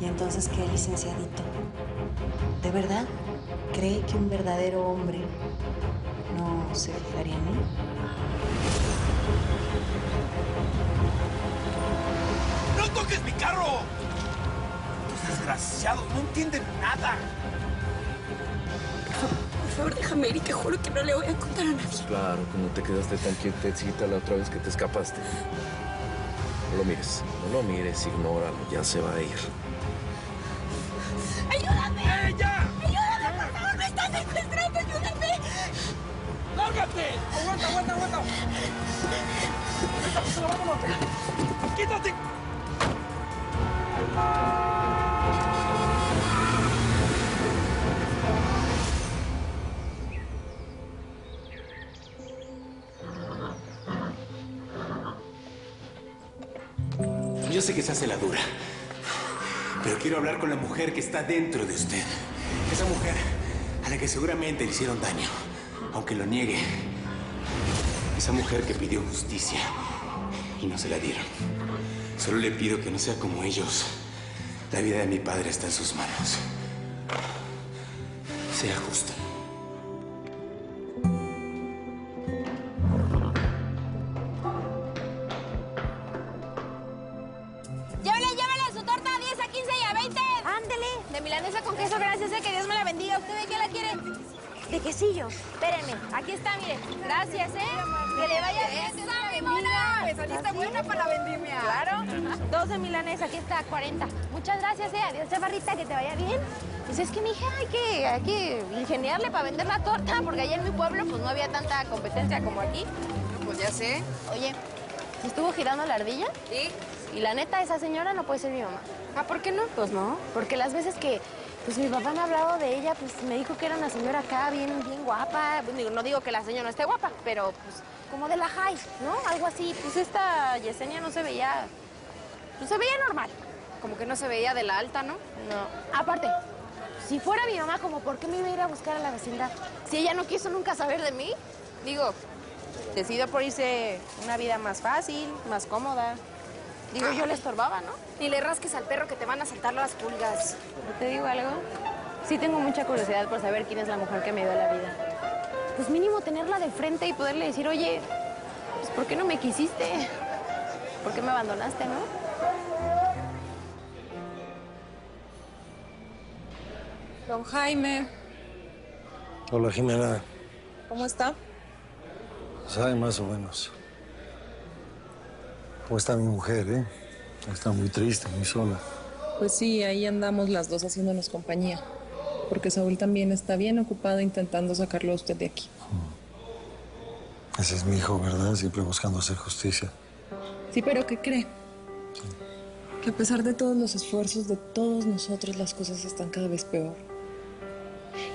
¿Y entonces qué, licenciadito? ¿De verdad cree que un verdadero hombre no se fijaría en mí? ¡No toques mi carro! Estos desgraciados no entienden nada. Por favor, déjame ir y te juro que no le voy a contar a nadie. Claro, como te quedaste tan quietecita la otra vez que te escapaste. No lo mires, ignóralo, ya se va a ir. ¡Ayúdame! ¡Ella! ¡Ayúdame, por favor! ¡Me están secuestrando! ¡Ayúdame! ¡Lárgate! ¡Aguanta! ¡Vámonos! ¡Quítate! Yo sé que se hace la dura, pero quiero hablar con la mujer que está dentro de usted. Esa mujer a la que seguramente le hicieron daño, aunque lo niegue. Esa mujer que pidió justicia y no se la dieron. Solo le pido que no sea como ellos. La vida de mi padre está en sus manos. Sea justa. Llévele su torta a 10, a 15 y a 20. Ándele. De milanesa con queso, gracias, que Dios me la bendiga. ¿Usted de qué la quiere? De quesillo. Espérenme, aquí está, mire. Gracias, Que le vaya bien. ¡Esa, mona! Me saliste buena para la vendimia. Claro. 12 milanesa, aquí está, 40. Muchas gracias, Adiós, chavarrita, que te vaya bien. Pues es que, mija, hay que ingeniarle para vender la torta, porque allá en mi pueblo, pues, no había tanta competencia como aquí. Pues ya sé. Oye, ¿se estuvo girando la ardilla? ¿Sí? Y la neta, esa señora no puede ser mi mamá. Ah, ¿por qué no? Pues no, porque las veces que pues mi papá me ha hablado de ella, pues me dijo que era una señora acá bien guapa. Pues, no digo que la señora no esté guapa, pero pues como de la high, ¿no? Algo así. Pues esta Yesenia no se veía, pues se veía normal. Como que no se veía de la alta, ¿no? No. Aparte, si fuera mi mamá, como ¿por qué me iba a ir a buscar a la vecindad? Si ella no quiso nunca saber de mí, digo, decidió por irse una vida más fácil, más cómoda. Digo, yo le estorbaba, ¿no? Ni le rasques al perro que te van a saltar las pulgas. ¿Te digo algo? Sí tengo mucha curiosidad por saber quién es la mujer que me dio la vida. Pues mínimo tenerla de frente y poderle decir, oye, pues ¿por qué no me quisiste? ¿Por qué me abandonaste, no? Don Jaime, Hola, Jimena. ¿cómo está? Sabe más o menos. ¿Cómo está mi mujer, eh? Está muy triste, muy sola. Pues sí, ahí andamos las dos haciéndonos compañía. Porque Saúl también está bien ocupado intentando sacarlo a usted de aquí. Ese es mi hijo, ¿verdad? Siempre buscando hacer justicia. Sí, pero ¿qué cree? Sí. Que a pesar de todos los esfuerzos de todos nosotros, las cosas están cada vez peor.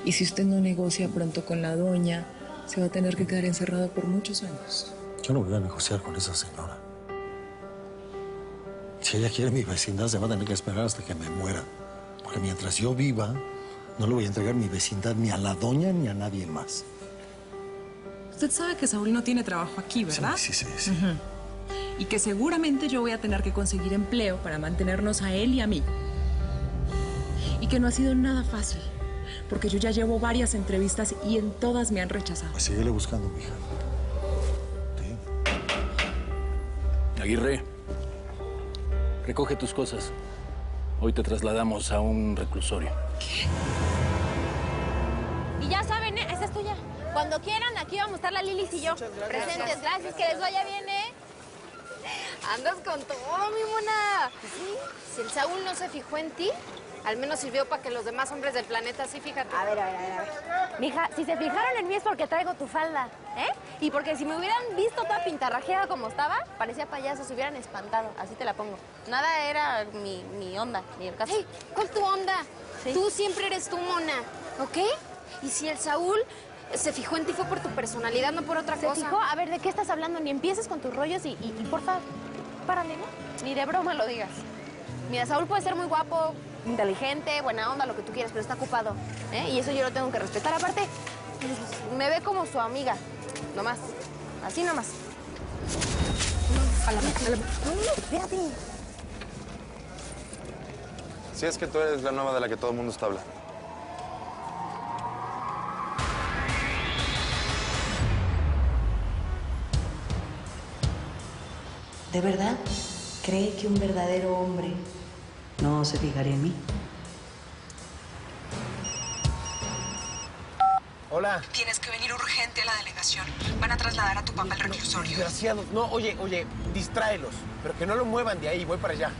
Y si usted no negocia pronto con la doña, se va a tener que quedar encerrado por muchos años. Yo no voy a negociar con esa señora. Si ella quiere mi vecindad, se va a tener que esperar hasta que me muera. Porque mientras yo viva, no le voy a entregar mi vecindad ni a la doña ni a nadie más. Usted sabe que Saúl no tiene trabajo aquí, ¿verdad? Sí. Y que seguramente yo voy a tener que conseguir empleo para mantenernos a él y a mí. Y que no ha sido nada fácil, porque yo ya llevo varias entrevistas y en todas me han rechazado. Pues síguele buscando, mija. Sí. Aguirre, recoge tus cosas. Hoy te trasladamos a un reclusorio. ¿Qué? Y ya saben, esta es tuya. Cuando quieran, aquí vamos a estar la Lilis y yo. Presentes, gracias, que les vaya bien, Andas con todo, mi mona. Sí. Si el Saúl no se fijó en ti, al menos sirvió para que los demás hombres del planeta sí, fíjate. A ver. Mija, si se fijaron en mí es porque traigo tu falda, Y porque si me hubieran visto toda pintarrajeada como estaba, parecía payaso, se hubieran espantado. Así te la pongo. Nada era mi onda, ni el caso. Hey, ¿cuál es tu onda? Sí. Tú siempre eres tu mona, ¿ok? Y si el Saúl se fijó en ti fue por tu personalidad, no por otra cosa. ¿Se fijó? A ver, ¿de qué estás hablando? Ni empieces con tus rollos y porfa, párale, ¿no? Ni de broma lo digas. Mira, Saúl puede ser muy guapo, inteligente, buena onda, lo que tú quieras, pero está ocupado, Y eso yo lo tengo que respetar. Aparte, pues, me ve como su amiga, nomás. Así nomás. Espérate. Si es que tú eres la nueva de la que todo el mundo está hablando. ¿De verdad cree que un verdadero hombre no se fijaría en mí? Hola. Tienes que venir urgente a la delegación. Van a trasladar a tu papá al reclusorio. Desgraciados. No, oye, distráelos. Pero que no lo muevan de ahí. Voy para allá.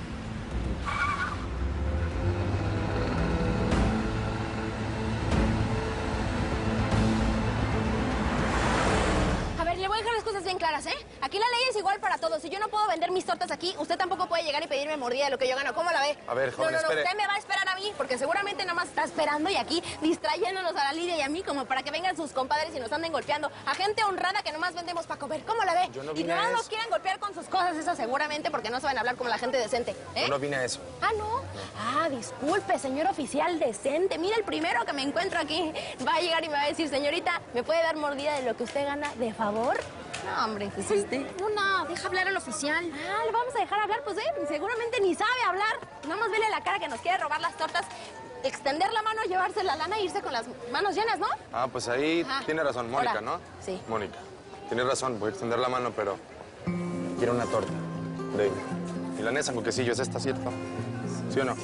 A ver, le voy a dejar las cosas bien claras, ¿eh? Aquí la ley es igual para todos. Si yo no puedo vender mis tortas aquí, usted tampoco puede llegar y pedirme mordida de lo que yo gano. ¿Cómo la ve? A ver, joven, no, espere. usted me va a esperar a mí, porque seguramente nada más está esperando y aquí distrayéndonos a la Lidia y a mí como para que vengan sus compadres y nos anden golpeando. A gente honrada que nomás vendemos para comer. ¿Cómo la ve? Yo no y vine a nomás eso. nos quieren golpear con sus cosas, eso seguramente porque no saben hablar como la gente decente, ¿eh? Yo no vine a eso. Ah, ¿no? Ah, disculpe, señor oficial decente. Mira, el primero que me encuentro aquí va a llegar y me va a decir, señorita, ¿me puede dar mordida de lo que usted gana de favor? No, hombre, pues No, deja hablar al oficial. Ah, ¿lo vamos a dejar hablar? Pues seguramente ni sabe hablar. Nada más vele la cara que nos quiere robar las tortas, extender la mano, llevarse la lana e irse con las manos llenas, ¿no? Ah, pues ahí Ajá. tiene razón, Mónica, Ahora, ¿no? sí. Mónica, tienes razón, voy a extender la mano, pero quiero una torta de milanesa con quesillo. ¿Es esta, cierto? ¿Sí o no? Sí.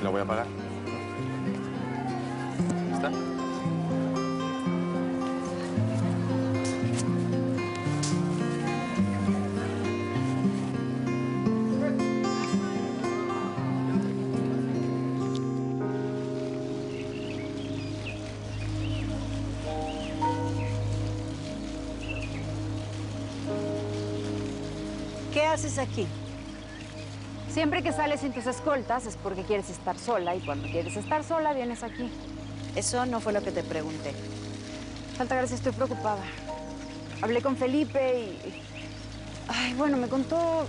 La voy a pagar. ¿Está? ¿Qué haces aquí? Siempre que sales sin tus escoltas es porque quieres estar sola y cuando quieres estar sola vienes aquí. Eso no fue lo que te pregunté. Altagracia, estoy preocupada. Hablé con Felipe y... Ay, bueno, me contó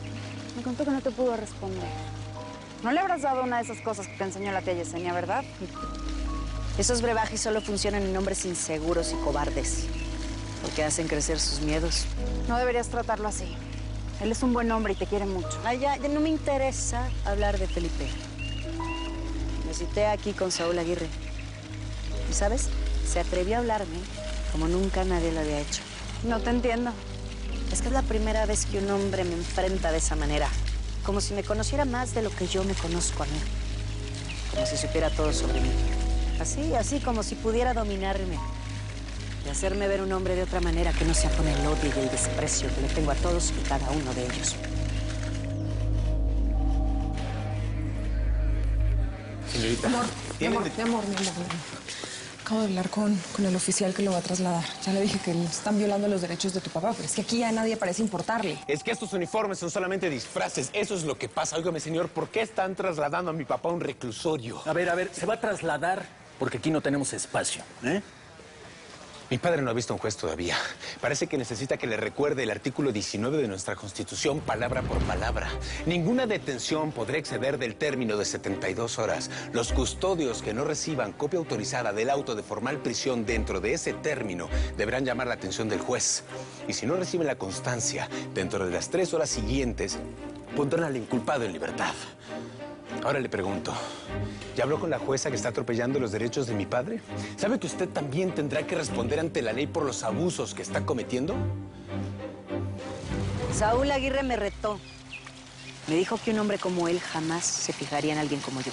que no te pudo responder. No le habrás dado una de esas cosas que te enseñó la tía Yesenia, ¿verdad? Esos brebajes solo funcionan en hombres inseguros y cobardes, porque hacen crecer sus miedos. No deberías tratarlo así. Él es un buen hombre y te quiere mucho. Ay, ya no me interesa hablar de Felipe. Me cité aquí con Saúl Aguirre. ¿Y sabes? Se atrevió a hablarme como nunca nadie lo había hecho. No te entiendo. Es que es la primera vez que un hombre me enfrenta de esa manera. Como si me conociera más de lo que yo me conozco a mí. Como si supiera todo sobre mí. Así como si pudiera dominarme. Y hacerme ver un hombre de otra manera que no sea con el odio y el desprecio que le tengo a todos y cada uno de ellos. Señorita, Mi amor. Acabo de hablar con el oficial que lo va a trasladar. Ya le dije que le están violando los derechos de tu papá, pero es que aquí a nadie parece importarle. Es que estos uniformes son solamente disfraces. Eso es lo que pasa. Óigame, señor, ¿por qué están trasladando a mi papá a un reclusorio? A ver, se va a trasladar porque aquí no tenemos espacio, ¿eh? Mi padre no ha visto a un juez todavía. Parece que necesita que le recuerde el artículo 19 de nuestra Constitución, palabra por palabra. Ninguna detención podrá exceder del término de 72 horas. Los custodios que no reciban copia autorizada del auto de formal prisión dentro de ese término deberán llamar la atención del juez. Y si no reciben la constancia dentro de las 3 horas siguientes, pondrán al inculpado en libertad. Ahora le pregunto, ¿ya habló con la jueza que está atropellando los derechos de mi padre? ¿Sabe que usted también tendrá que responder ante la ley por los abusos que está cometiendo? Saúl Aguirre me retó. Me dijo que un hombre como él jamás se fijaría en alguien como yo.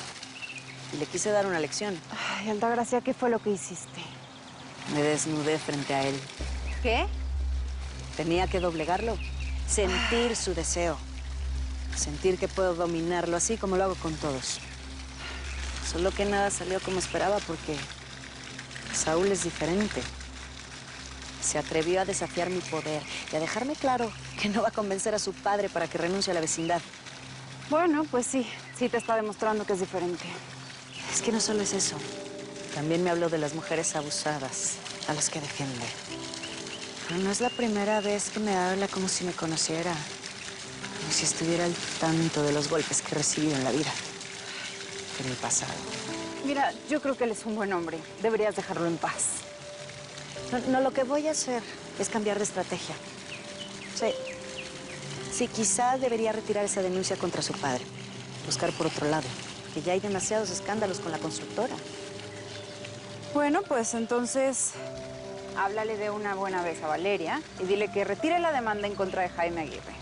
Y le quise dar una lección. Ay, Altagracia, ¿qué fue lo que hiciste? Me desnudé frente a él. ¿Qué? Tenía que doblegarlo, sentir su deseo. Sentir que puedo dominarlo, así como lo hago con todos. Solo que nada salió como esperaba porque Saúl es diferente. Se atrevió a desafiar mi poder y a dejarme claro que no va a convencer a su padre para que renuncie a la vecindad. Bueno, pues sí te está demostrando que es diferente. Es que no solo es eso. También me habló de las mujeres abusadas, a las que defiende. Pero no es la primera vez que me habla como si me conociera. Como si estuviera al tanto de los golpes que he recibido en la vida. En el pasado. Mira, yo creo que él es un buen hombre. Deberías dejarlo en paz. No, lo que voy a hacer es cambiar de estrategia. Sí, quizá debería retirar esa denuncia contra su padre. Buscar por otro lado. porque ya hay demasiados escándalos con la constructora. Bueno, pues entonces háblale de una buena vez a Valeria y dile que retire la demanda en contra de Jaime Aguirre.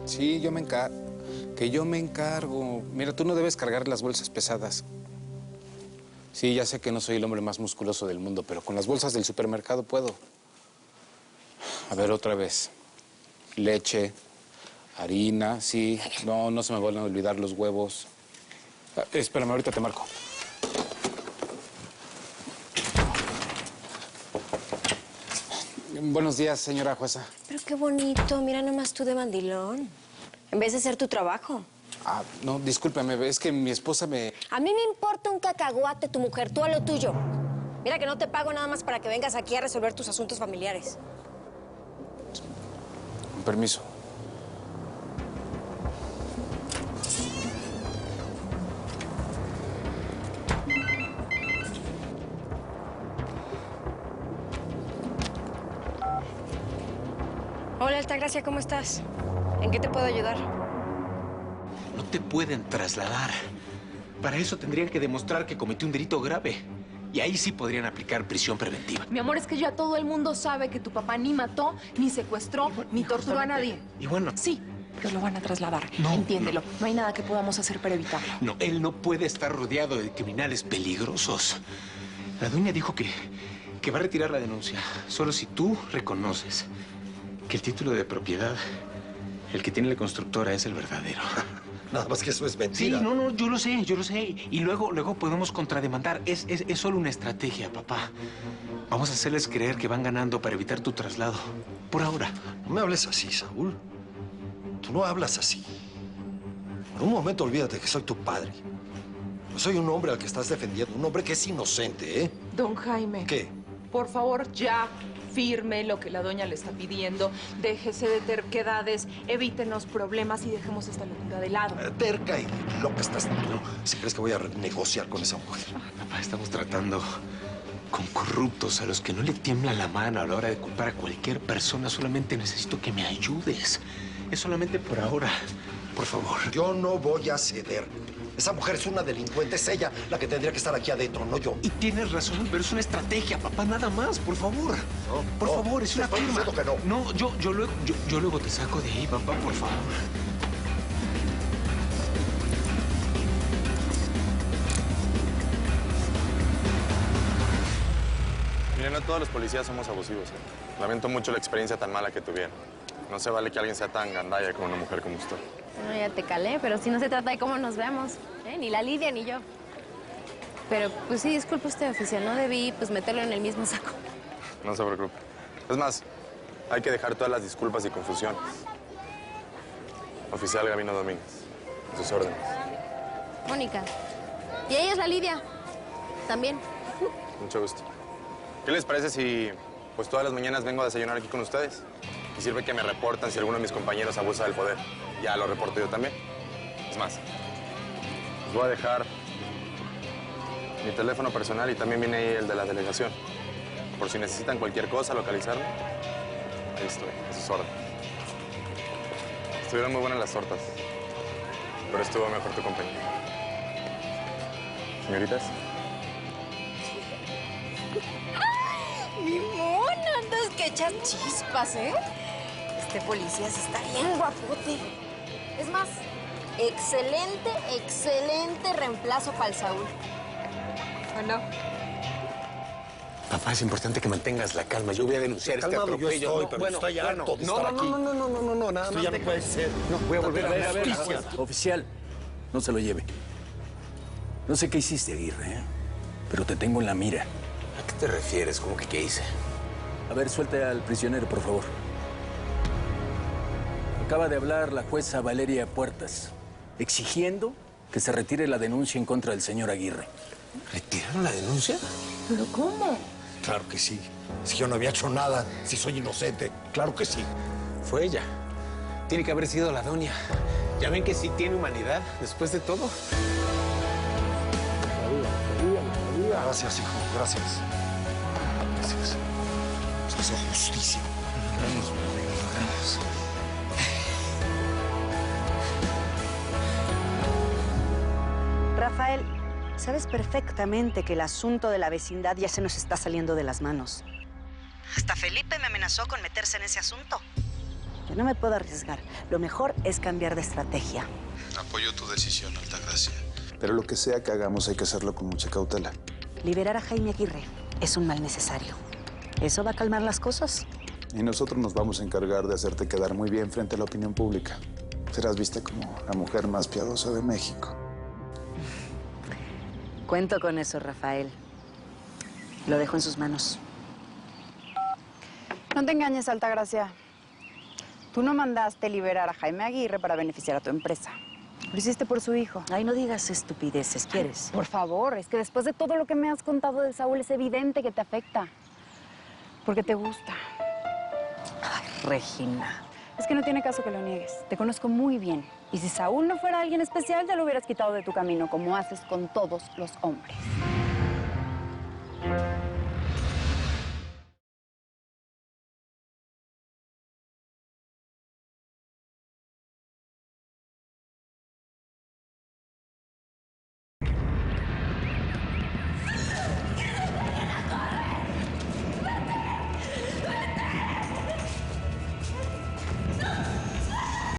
Sí, yo me encargo. Mira, tú no debes cargar las bolsas pesadas. Sí, ya sé que no soy el hombre más musculoso del mundo, pero con las bolsas del supermercado puedo. A ver, otra vez. Leche, harina, sí. No se me vuelvan a olvidar los huevos. Espérame, ahorita te marco. Buenos días, señora jueza. Pero qué bonito, mira nomás tú de mandilón. En vez de hacer tu trabajo. Ah, no, discúlpeme, es que mi esposa me... A mí me importa un cacahuate tu mujer, tú a lo tuyo. Mira que no te pago nada más para que vengas aquí a resolver tus asuntos familiares. Con permiso. Hola, Altagracia, ¿cómo estás? ¿En qué te puedo ayudar? No te pueden trasladar. Para eso tendrían que demostrar que cometió un delito grave. Y ahí sí podrían aplicar prisión preventiva. Mi amor, es que ya todo el mundo sabe que tu papá ni mató, ni secuestró, ni torturó a nadie. Y bueno... Sí, pero lo van a trasladar. No, entiéndelo. No hay nada que podamos hacer para evitarlo. No, él no puede estar rodeado de criminales peligrosos. La doña dijo que va a retirar la denuncia solo si tú reconoces que el título de propiedad, el que tiene la constructora, es el verdadero. Nada más que eso es mentira. Sí, no, yo lo sé. Y luego podemos contrademandar. Es solo una estrategia, papá. Vamos a hacerles creer que van ganando para evitar tu traslado. Por ahora. No me hables así, Saúl. Tú no hablas así. Por un momento olvídate que soy tu padre. Yo soy un hombre al que estás defendiendo, un hombre que es inocente, ¿eh? Don Jaime. ¿Qué? Por favor, ya firme lo que la doña le está pidiendo. Déjese de terquedades, evítenos problemas y dejemos esta locura de lado. Terca y loca estás tú. Si crees que voy a negociar con esa mujer. Papá, estamos tratando con corruptos a los que no le tiembla la mano a la hora de culpar a cualquier persona. Solamente necesito que me ayudes. Es solamente por ahora. Por favor. Yo no voy a ceder. Esa mujer es una delincuente, es ella la que tendría que estar aquí adentro, no yo. Y tienes razón, pero es una estrategia, papá, nada más, por favor. Por favor, es una firma. Que no. No, yo luego te saco de ahí, papá, por favor. Miren, no todos los policías somos abusivos. Lamento mucho la experiencia tan mala que tuvieron. No se vale que alguien sea tan gandalla como una mujer como usted. No, ya te calé, pero si no se trata de cómo nos vemos, ¿eh? Ni la Lidia ni yo. Pero, pues sí, disculpe usted, oficial, no debí, pues, meterlo en el mismo saco. No se preocupe. Es más, hay que dejar todas las disculpas y confusiones. Oficial Gabino Domínguez, a sus órdenes. Mónica. Y ella es la Lidia. También. Mucho gusto. ¿Qué les parece si, pues, todas las mañanas vengo a desayunar aquí con ustedes? Y sirve que me reportan si alguno de mis compañeros abusa del poder. Ya lo reporto yo también. Es más, les voy a dejar mi teléfono personal y también viene ahí el de la delegación. Por si necesitan cualquier cosa, localizarme. Ahí estoy, a sus órdenes. Estuvieron muy buenas las tortas, pero estuvo mejor tu compañía. Señoritas. ¡Mi mona! Andas que echas chispas, ¿eh? Este policía sí está bien guapote. Es más, excelente reemplazo para el Saúl. ¿O no? Papá, es importante que mantengas la calma. Yo voy a denunciar este atropello. Yo estoy, pero estoy harto de estar aquí. No, nada Esto más. ya no puede ser. No, voy a volver a ver. Justicia. Oficial, no se lo lleve. No sé qué hiciste, Aguirre, ¿eh? Pero te tengo en la mira. ¿A qué te refieres? ¿Cómo que qué hice? A ver, suelte al prisionero, por favor. Acaba de hablar la jueza Valeria Puertas, exigiendo que se retire la denuncia en contra del señor Aguirre. ¿Retiraron la denuncia? ¿Pero cómo? Claro que sí. Si yo no había hecho nada, si soy inocente, claro que sí. Fue ella. Tiene que haber sido la doña. Ya ven que sí tiene humanidad, después de todo. Gracias, hijo, gracias. Gracias. Se hizo justicia. Vamos. Rafael, sabes perfectamente que el asunto de la vecindad ya se nos está saliendo de las manos. Hasta Felipe me amenazó con meterse en ese asunto. Yo no me puedo arriesgar. Lo mejor es cambiar de estrategia. Apoyo tu decisión, Altagracia. Pero lo que sea que hagamos hay que hacerlo con mucha cautela. Liberar a Jaime Aguirre es un mal necesario. ¿Eso va a calmar las cosas? Y nosotros nos vamos a encargar de hacerte quedar muy bien frente a la opinión pública. Serás vista como la mujer más piadosa de México. Cuento con eso, Rafael. Lo dejo en sus manos. No te engañes, Altagracia. Tú no mandaste liberar a Jaime Aguirre para beneficiar a tu empresa. Lo hiciste por su hijo. Ay, no digas estupideces, ¿quieres? Por favor, es que después de todo lo que me has contado de Saúl es evidente que te afecta. Porque te gusta. Ay, Regina. Es que no tiene caso que lo niegues. Te conozco muy bien. Y si Saúl no fuera alguien especial, ya lo hubieras quitado de tu camino, como haces con todos los hombres.